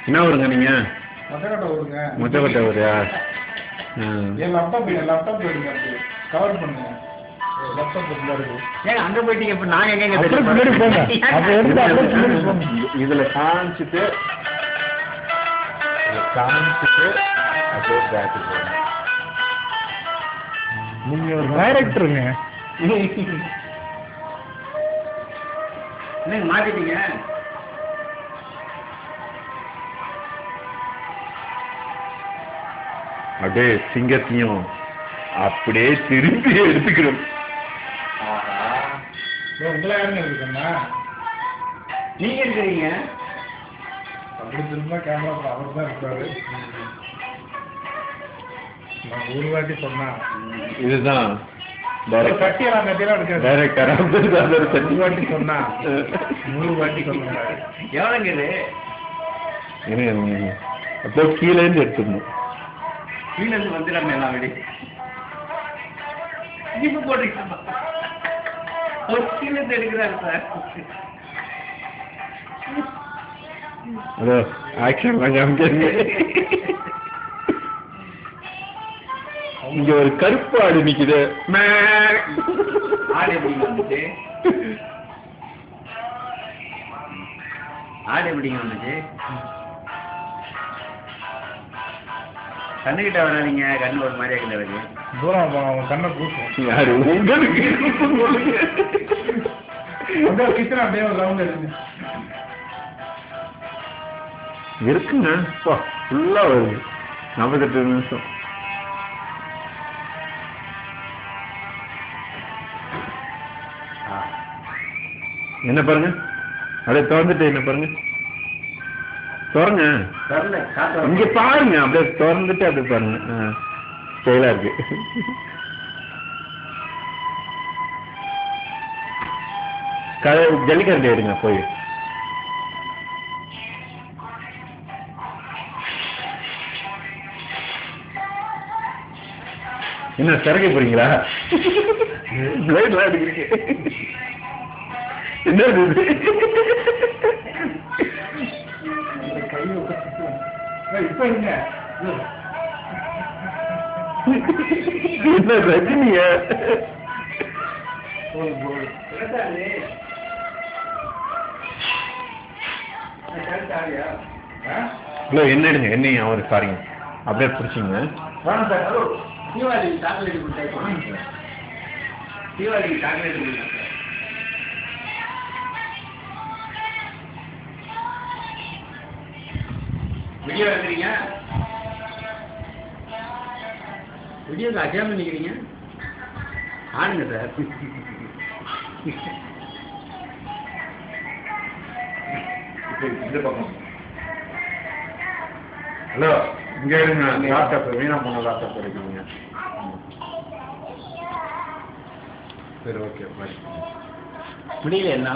என்ன ஊருங்க நீங்க? மொச்சக்கொட்டை ஊருங்க. மொச்சக்கொட்டை ஊரா? என் லேப்டாப் எடுங்க, கவர் பண்ணுங்க. அங்க போயிட்டீங்க. இப்ப நாங்க எங்க இதுல காமிச்சிட்டு அப்படியே பேக் போகணும். நீங்க ஒரு டைரக்டருங்க. என்னங்க மாத்திட்டீங்க? அப்படியே சிங்கத்தையும் அப்படியே திருப்பி எடுத்துக்கணும். உங்களா யாருங்க இருக்குன்னா நீங்க இருக்கிறீங்க. அப்படி திரும்ப கேமரா அவர் தான் இருப்பாரு. நான் ஒரு வாட்டி சொன்னா இதுதான் கட்டியெல்லாம் கட்டியெல்லாம் எடுக்காது. டைரக்டர் ஒரு வாட்டி சொன்னா 100 வாட்டி சொன்னாரு. எவ்வளோங்க இது? அப்போ கீழே இருந்து எடுத்துக்கணும். கீழே இருந்து வந்துடாம எல்லாம் விட இப்ப போட்டுருக்கா கீழே இருந்து எடுக்கிறாரு சார். அதோ ஆக்ஷன் காமிக்கிறீங்க. இங்க ஒரு கருப்பு ஆடு நிக்குது. ஆடு எப்படிங்க வந்துச்சு? ஆடு எப்படிங்க வந்துச்சு? கண்ணுகிட்ட வராதிங்க, கண்ணு ஒரு மாதிரியா கிட்ட இருக்கு. தூரம் அவங்க கண்ணை கூட்டும். யாரு உங்களுக்கு கிச்சன் அப்படியே ஒரு ரவுண்ட் எடுங்க. இருக்குங்க. ஃபுல்லா வருது. 48 நிமிஷம். என்ன பாருங்க, அப்படியே திறந்துட்டு என்ன பாருங்க, திறங்க. இங்க பாருங்க, அப்படியே திறந்துட்டு அப்படியே பாருங்க. ஸ்டைலா இருக்கு. ஜல்லிக்கரண்டி எடுங்க போய். என்ன சிறக்க போறீங்களா? பிளேட்லாம் எடுக்கிறீங்க. என்ன இப்ப இருங்க. என்ன ரஜினிய என்ன எடுங்க, என்னையும் அவரு சாரிங்க அப்படியே பிடிச்சிங்க. தீபாவளி சாக்லேட் கொடுத்தா தீபாவளி சாக்லேட் கொடுத்தா வீடியோ எடுக்கிறீங்க. வீடியோக்கு அஜாம நிற்கிறீங்க. ஆடுங்க சார். இந்த பக்கம். ஹலோ, இங்க இருங்க. லேப்டாப் வீணா போன லேப்டாப் எடுக்கிறீங்க. சரி, ஓகே, பாய். முடியல என்ன